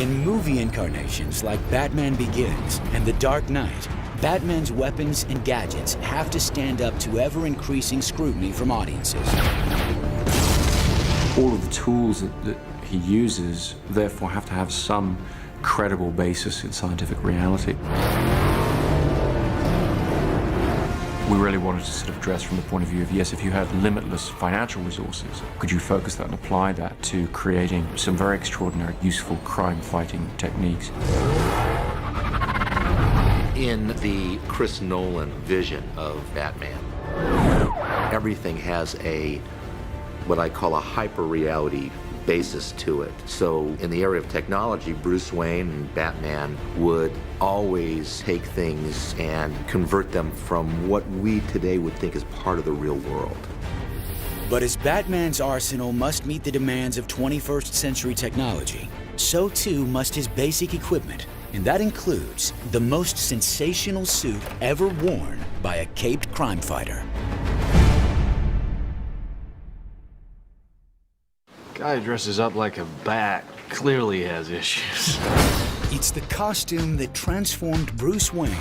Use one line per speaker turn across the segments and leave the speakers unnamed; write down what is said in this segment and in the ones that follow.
In movie incarnations like Batman Begins and The Dark Knight, Batman's weapons and gadgets have to stand up to ever-increasing scrutiny from audiences.
All of the tools that he uses, therefore, have to have some credible basis in scientific reality. We really wanted to sort of address from the point of view of, yes, if you had limitless financial resources, could you focus that and apply that to creating some very extraordinary, useful crime-fighting techniques?
In the Chris Nolan vision of Batman, everything has what I call a hyper-reality basis to it. So in the area of technology, Bruce Wayne and Batman would always take things and convert them from what we today would think is part of the real world.
But as Batman's arsenal must meet the demands of 21st century technology, so too must his basic equipment, and that includes the most sensational suit ever worn by a caped crime fighter.
Guy dresses up like a bat clearly has issues.
It's the costume that transformed Bruce Wayne,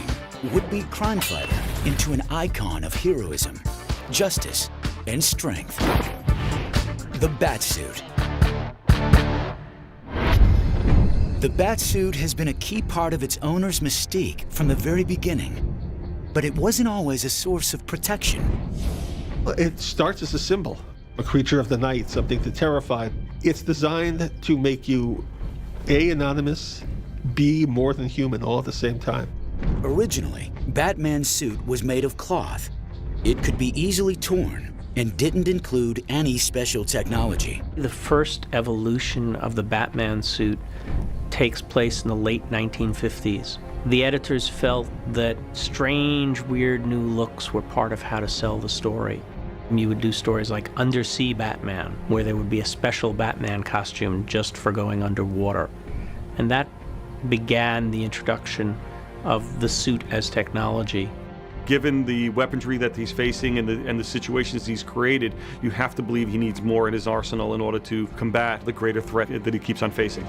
would-be crime fighter, into an icon of heroism, justice, and strength. The batsuit. The batsuit has been a key part of its owner's mystique from the very beginning, but it wasn't always a source of protection.
It starts as a symbol. A creature of the night, something to terrify. It's designed to make you A, anonymous, B, more than human all at the same time.
Originally, Batman's suit was made of cloth. It could be easily torn and didn't include any special technology.
The first evolution of the Batman suit takes place in the late 1950s. The editors felt that strange, weird new looks were part of how to sell the story. You would do stories like Undersea Batman, where there would be a special Batman costume just for going underwater. And that began the introduction of the suit as technology.
Given the weaponry that he's facing and the situations he's created, you have to believe he needs more in his arsenal in order to combat the greater threat that he keeps on facing.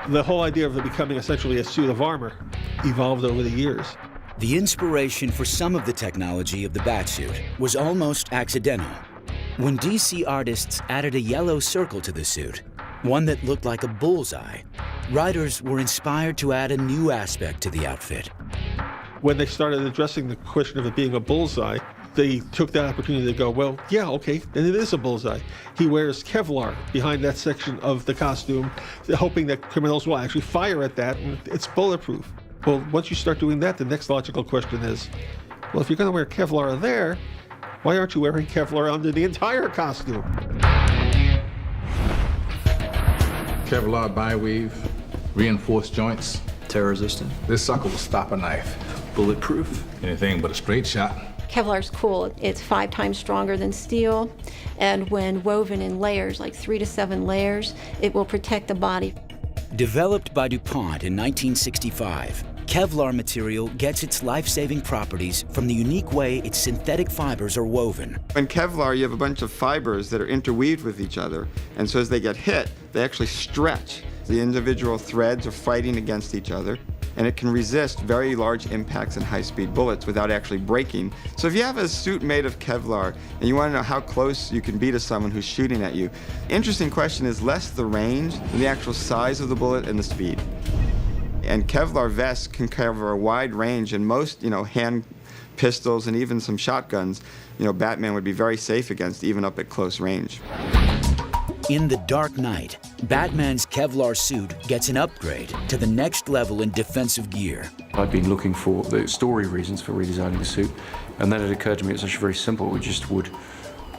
The whole idea of it becoming essentially a suit of armor evolved over the years.
The inspiration for some of the technology of the batsuit was almost accidental. When DC artists added a yellow circle to the suit, one that looked like a bullseye, writers were inspired to add a new aspect to the outfit.
When they started addressing the question of it being a bullseye, they took that opportunity to go, well, yeah, okay, then it is a bullseye. He wears Kevlar behind that section of the costume, hoping that criminals will actually fire at that, and it's bulletproof. Well, once you start doing that, the next logical question is, well, if you're going to wear Kevlar there, why aren't you wearing Kevlar under the entire costume?
Kevlar bi-weave, reinforced joints.
Tear-resistant.
This sucker will stop a knife.
Bulletproof.
Anything but a straight shot.
Kevlar's cool. It's 5 times stronger than steel, and when woven in layers, like 3 to 7 layers, it will protect the body.
Developed by DuPont in 1965, Kevlar material gets its life-saving properties from the unique way its synthetic fibers are woven.
In Kevlar, you have a bunch of fibers that are interweaved with each other, and so as they get hit, they actually stretch. The individual threads are fighting against each other, and it can resist very large impacts and high-speed bullets without actually breaking. So if you have a suit made of Kevlar and you want to know how close you can be to someone who's shooting at you, interesting question is less the range than the actual size of the bullet and the speed. And Kevlar vests can cover a wide range, and most, hand pistols and even some shotguns, Batman would be very safe against, even up at close range.
In The Dark Knight, Batman's Kevlar suit gets an upgrade to the next level in defensive gear.
I'd been looking for the story reasons for redesigning the suit, and then it occurred to me it's actually very simple. We just would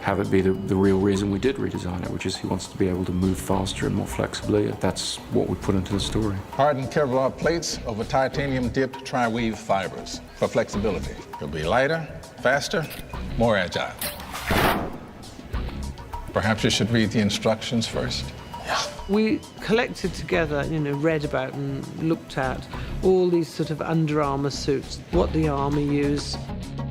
have it be the real reason we did redesign it, which is he wants to be able to move faster and more flexibly. That's what we put into the story.
Hardened Kevlar plates over titanium-dipped tri-weave fibers for flexibility. It'll be lighter, faster, more agile. Perhaps you should read the instructions first.
We collected together, read about and looked at all these sort of Under Armour suits, what the Army use.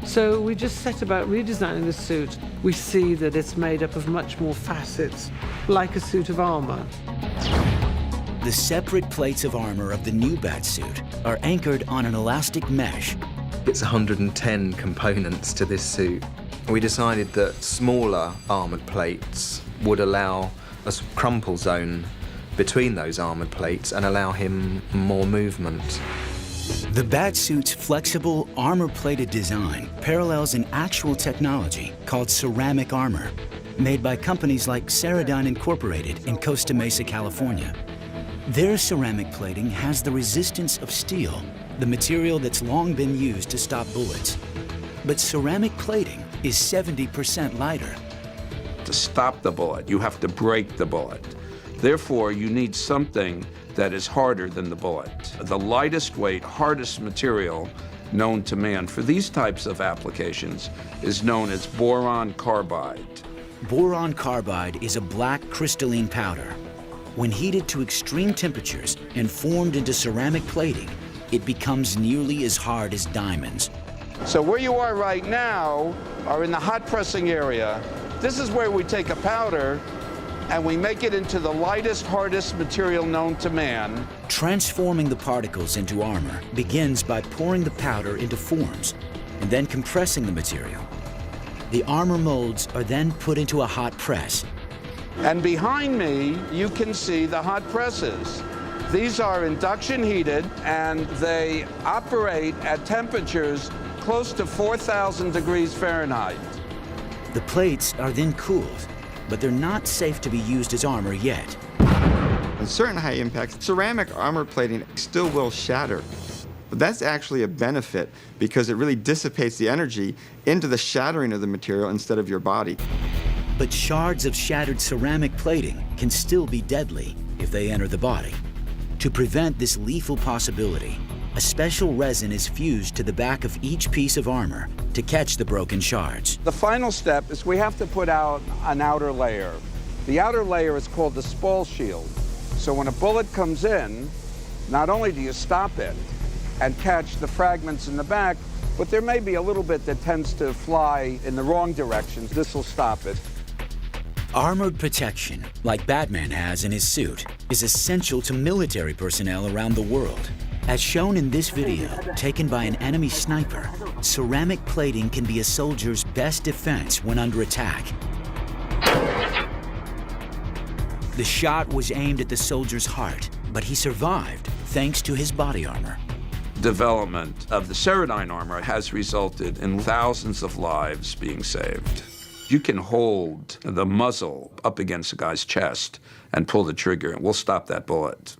So we just set about redesigning the suit. We see that it's made up of much more facets, like a suit of armor.
The separate plates of armor of the new batsuit are anchored on an elastic mesh.
It's 110 components to this suit. We decided that smaller armored plates would allow a crumple zone between those armored plates and allow him more movement.
The batsuit's flexible, armor-plated design parallels an actual technology called ceramic armor, made by companies like Ceradyne Incorporated in Costa Mesa, California. Their ceramic plating has the resistance of steel, the material that's long been used to stop bullets. But ceramic plating is 70% lighter.
To stop the bullet, you have to break the bullet. Therefore, you need something that is harder than the bullet. The lightest weight, hardest material known to man for these types of applications is known as boron carbide.
Boron carbide is a black crystalline powder. When heated to extreme temperatures and formed into ceramic plating, it becomes nearly as hard as diamonds.
So where you are right now are in the hot pressing area. This is where we take a powder and we make it into the lightest, hardest material known to man.
Transforming the particles into armor begins by pouring the powder into forms and then compressing the material. The armor molds are then put into a hot press.
And behind me, you can see the hot presses. These are induction heated and they operate at temperatures close to 4,000 degrees Fahrenheit.
The plates are then cooled, but they're not safe to be used as armor yet.
On certain high impacts, ceramic armor plating still will shatter. But that's actually a benefit because it really dissipates the energy into the shattering of the material instead of your body.
But shards of shattered ceramic plating can still be deadly if they enter the body. To prevent this lethal possibility, a special resin is fused to the back of each piece of armor to catch the broken shards.
The final step is we have to put out an outer layer. The outer layer is called the spall shield. So when a bullet comes in, not only do you stop it and catch the fragments in the back, but there may be a little bit that tends to fly in the wrong direction. This will stop it.
Armored protection, like Batman has in his suit, is essential to military personnel around the world. As shown in this video, taken by an enemy sniper, ceramic plating can be a soldier's best defense when under attack. The shot was aimed at the soldier's heart, but he survived thanks to his body armor.
Development of the Ceradyne armor has resulted in thousands of lives being saved. You can hold the muzzle up against a guy's chest and pull the trigger, and we'll stop that bullet.